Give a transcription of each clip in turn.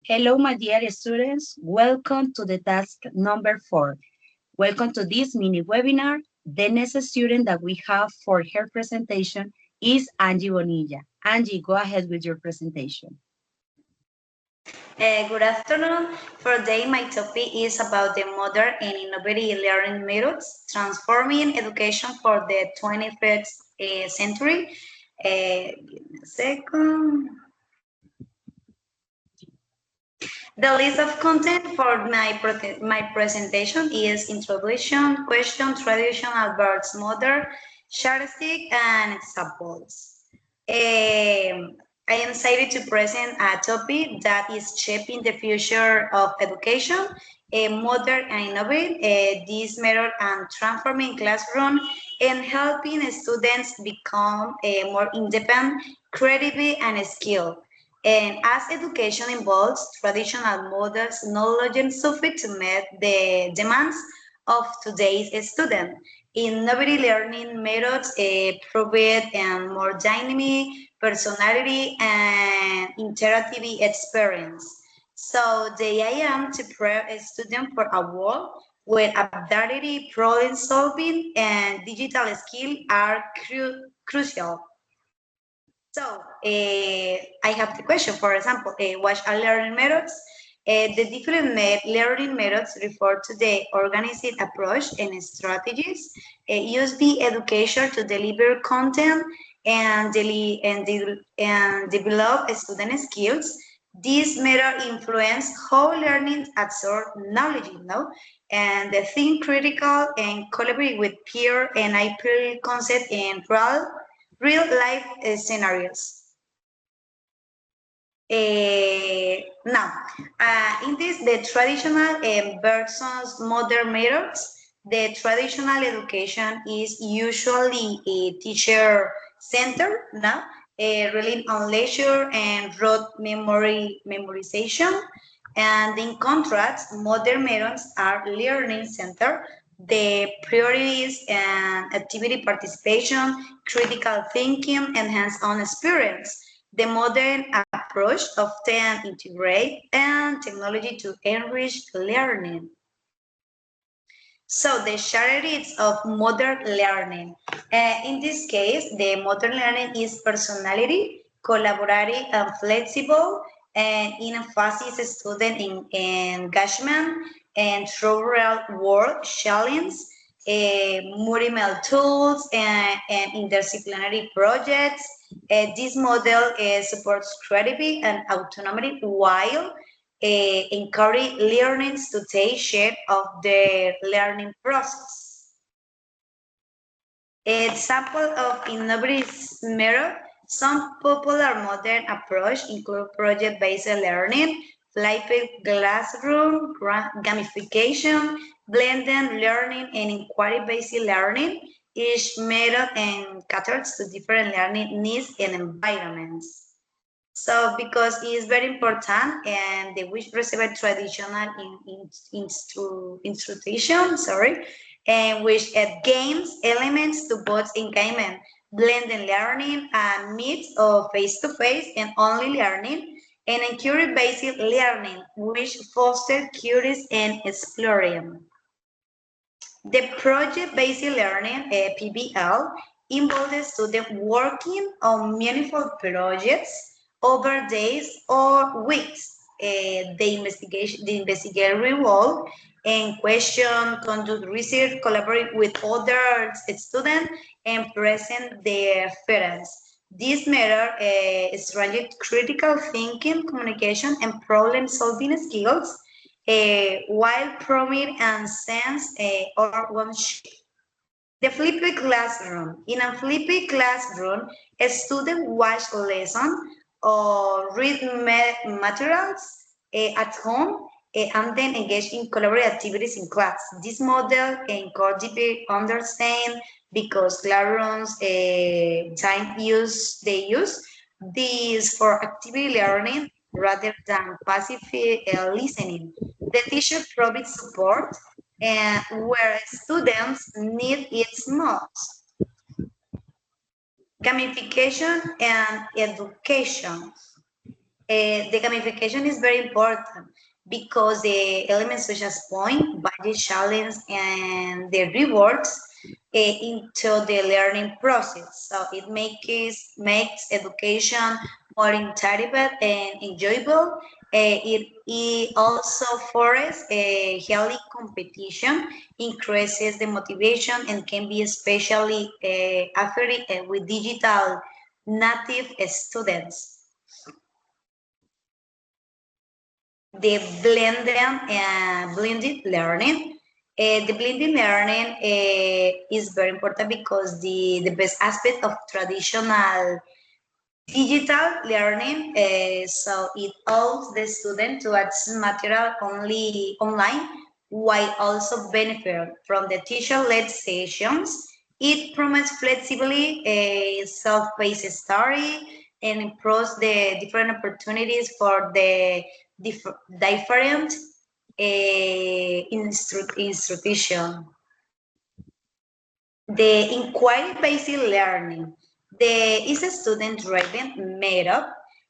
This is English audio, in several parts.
Hello, my dear students. Welcome to the task number 4. Welcome to this mini webinar. The next student that we have for her presentation is Angie Bonilla. Angie, go ahead with your presentation. Good afternoon. For today, my topic is about the modern and innovative learning methods, transforming education for the 21st century. Give me a second. The list of content for my presentation is introduction, question, traditional verbs, modern, characteristic, and examples. I am excited to present a topic that is shaping the future of education, a modern and innovative, this method and transforming classroom and helping students become more independent, creative, and skilled. And as education evolves, traditional models no longer suffice to meet the demands of today's student. Innovative learning methods provide a more dynamic personality and interactive experience. So the aim to prepare a student for a world where adaptability, problem solving, and digital skills are crucial. So I have the question, for example, what are learning methods? The different learning methods refer to the organized approach and strategies used by education to deliver content and, and develop student skills. This method influence how learning absorb knowledge, and the think critical and collaborate with peer and IP concept in real life scenarios. Now, in this, the traditional versus modern methods, the traditional education is usually a teacher center, now, relying on leisure and rote memorization. And in contrast, modern methods are learning center. The priorities and activity participation, critical thinking, and hands-on experience. The modern approach often integrate and technology to enrich learning. So the characteristics of modern learning. In this case, the modern learning is personality, collaborative and flexible, and emphasizes student engagement and through real world challenge, multiple tools and interdisciplinary projects. This model supports creativity and autonomy while encourage learners to take shape of their learning process. Example of innovative method, some popular modern approach include project-based learning, flipped classroom, gamification, blended learning, and inquiry-based learning. Each method caters to different learning needs and environments. So because it is very important and they wish receive traditional instruction, and which add games elements to both engagement, blended learning, a mix of face-to-face and only learning, and inquiry-based learning, which foster curious and exploring. The project-based learning, PBL, involves students working on meaningful projects over days or weeks. The investigator involved and question, conduct research, collaborate with other students, and present their reference. This method strengthens critical thinking, communication, and problem-solving skills while promoting and sense or one shape. The flipped classroom. In a flipped classroom, a student watch lesson or read materials at home and then engage in collaborative activities in class. This model encourages understand because classrooms they use this for activity learning rather than passive listening. The teacher provides support and where students need it most. Gamification and education. The gamification is very important because the elements such as point, budget, challenge, and the rewards into the learning process. So it makes education more interactive and enjoyable. It also fosters a healthy competition, increases the motivation, and can be especially effective with digital native students. The blended learning. The blended learning is very important because the best aspect of traditional digital learning, so it allows the student to access material only online while also benefit from the teacher-led sessions. It promotes flexibility, self-paced study, and improves the different opportunities for the different institution. The inquiry-based learning is a student-driven method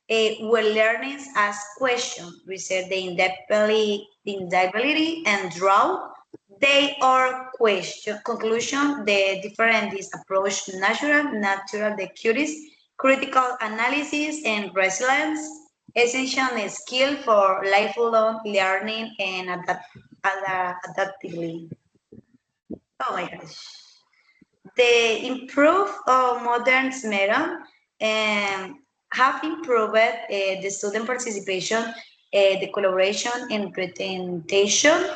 where learners ask questions, research the indictability, and draw they are question conclusion. The different is approach natural, the curious, critical analysis, and resilience, essential skill for lifelong learning and adaptability. Oh my gosh. The improved modern method have improved the student participation, the collaboration and presentation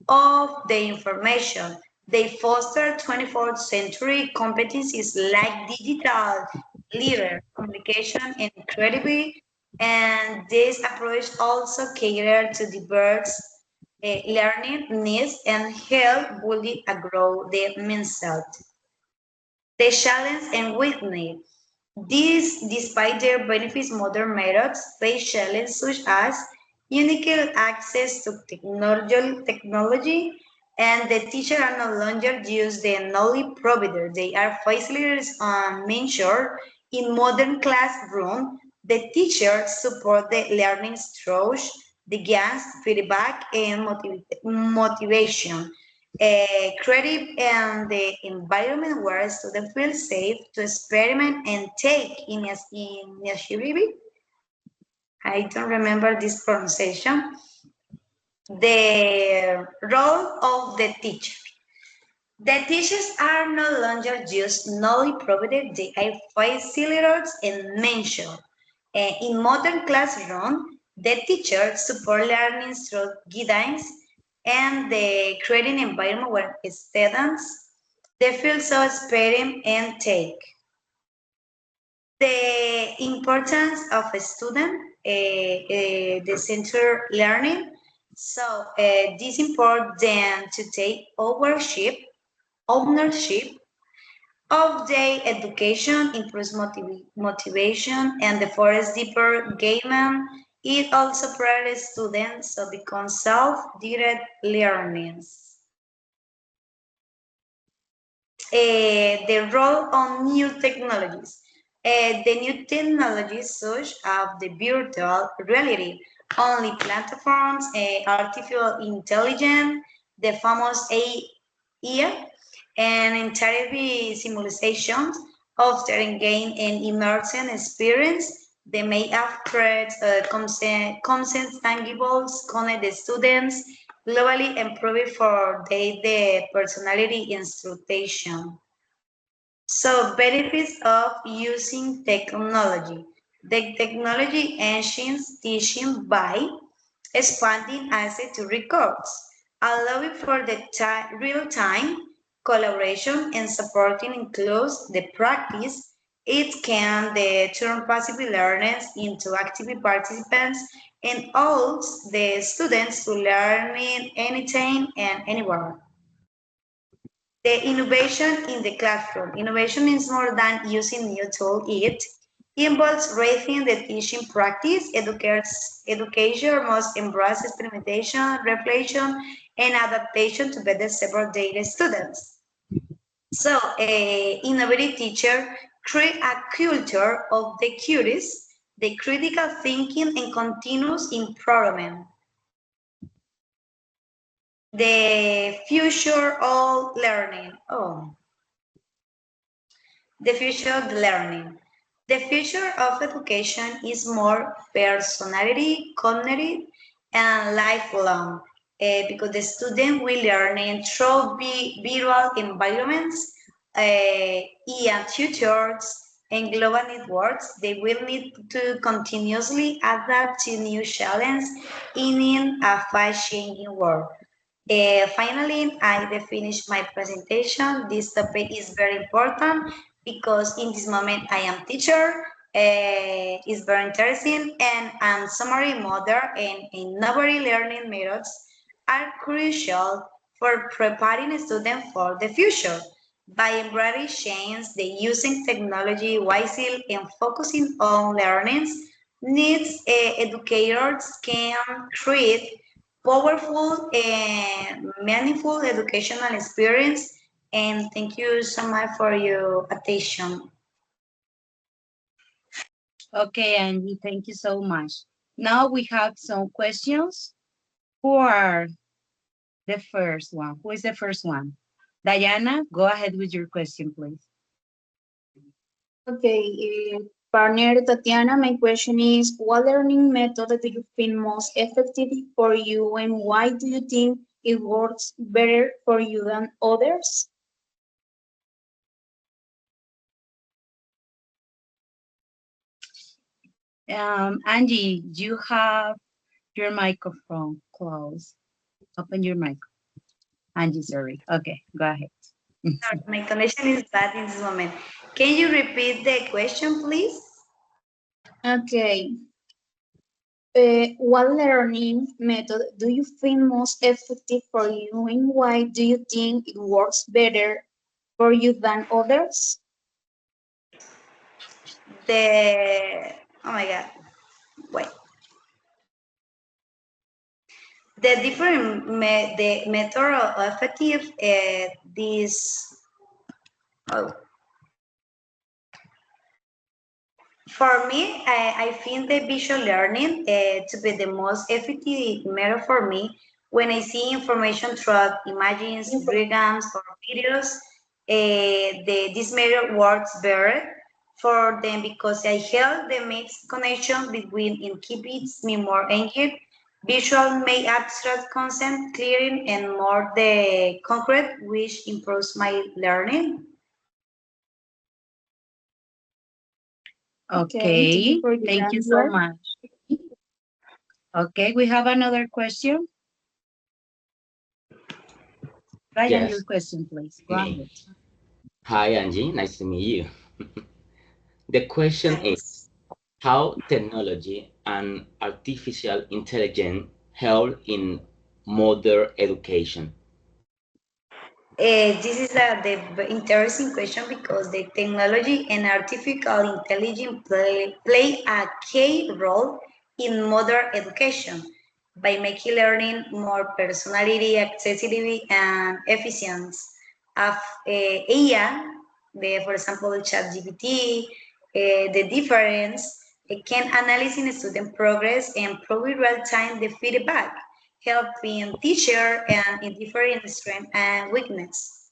of the information. They foster 24th century competencies like digital leader, communication, and creativity. And this approach also cater to diverse learning needs and help build a grow the mindset. The challenge and weakness. These, despite their benefits, modern methods face challenges such as unique access to technology, and the teacher are no longer use the knowledge provider. They are facilitators mentioned in modern classroom. The teacher support the learning through the gains, feedback, and motivation. Creative and the environment where students feel safe to experiment and take initiative. I don't remember this pronunciation. The role of the teacher. The teachers are no longer just knowledge providers, they are facilitators and mentors. In modern classroom, the teachers support learning through guidance and the creating environment where students they feel so experiment and take. The importance of a student, the center learning. So this important them to take ownership of their education, improves motivation, and the forest deeper gaming. It also prepares students to become self-directed learners. The role of new technologies. The new technologies such as the virtual reality, only platforms, artificial intelligence, the famous AI, and interactive simulations offering gain and immersion experience. They may upgrade consent tangibles, connect the students globally, improve for the personality instruction. So benefits of using technology. The technology enhances teaching by expanding access to records, allowing for the real-time collaboration and supporting includes the practice. It can turn passive learners into active participants and allows the students to learn anytime and anywhere. The innovation in the classroom. Innovation is more than using new tools. It involves raising the teaching practice. Education must embrace experimentation, reflection, and adaptation to better serve their students. So, innovative teacher create a culture of the curious. the critical thinking and continuous improvement, the future of learning. The future of learning. The future of education is more personality, cognitive, and lifelong because the student will learn in through visual environments, tutors, and global networks. They will need to continuously adapt to new challenges in a fast-changing world. Finally, I finished my presentation. This topic is very important because in this moment I am teacher. It's very interesting and summary model and innovative learning methods are crucial for preparing students for the future. By embracing change, the using technology wisely and focusing on learnings needs, educators can create powerful and meaningful educational experience. And thank you so much for your attention. Okay, Angie, thank you so much. Now we have some questions. Who are the first one? Who is the first one? Diana, go ahead with your question, please. Okay, partner Tatiana, my question is, what learning method do you find most effective for you and why do you think it works better for you than others? Angie, you have your microphone closed. Open your mic. Angie, sorry. Okay, go ahead. Sorry, my connection is bad in this moment. Can you repeat the question, please? Okay, what learning method do you find most effective for you and why do you think it works better for you than others? Oh my God, wait. The different the method of effective oh, for me, I think the visual learning to be the most effective method for me when I see information through images, diagrams, or videos. This method works better for them because I help them make connection between and keeps me more engaged. Visual make abstract concept clearing and more the concrete, which improves my learning. Okay, thank you Okay, for your thank you so answer. much. Okay, we have another question. Ryan, your Yes, question, please. Go me. ahead. Hi, Angie. Nice to meet you. The question is Nice. how technology and artificial intelligence help in modern education. This is interesting question because the technology and artificial intelligence play a key role in modern education by making learning more personality, accessibility, and efficient. Of AI, for example, ChatGPT, the difference it can analyze in student progress and provide real-time the feedback helping teacher and in different strength and weakness.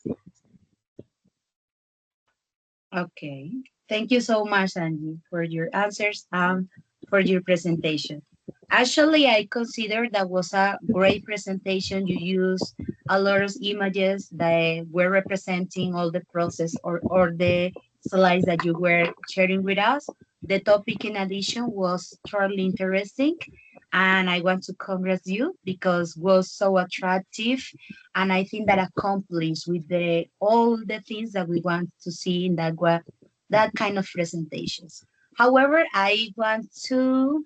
Okay, thank you so much, Angie, for your answers and for your presentation. Actually, I consider that was a great presentation. You used a lot of images that were representing all the process or the slides that you were sharing with us. The topic in addition was truly interesting. And I want to congratulate you because was so attractive and I think that accomplished with the all the things that we want to see in that kind of presentations. However, I want to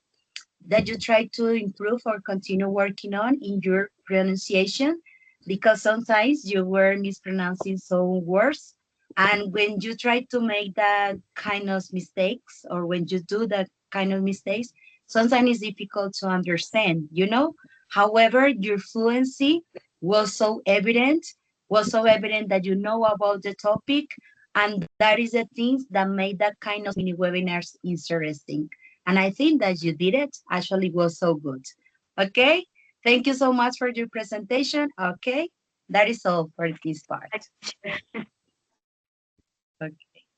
that you try to improve or continue working on in your pronunciation because sometimes you were mispronouncing some words. And when you try to make that kind of mistakes or when you do that kind of mistakes, sometimes it's difficult to understand, you know? However, your fluency was so evident that you know about the topic. And that is the things that made that kind of mini webinars interesting And I think that you did it. Actually, was so good. Okay. Thank you so much for your presentation. Okay. That is all for this part. Okay.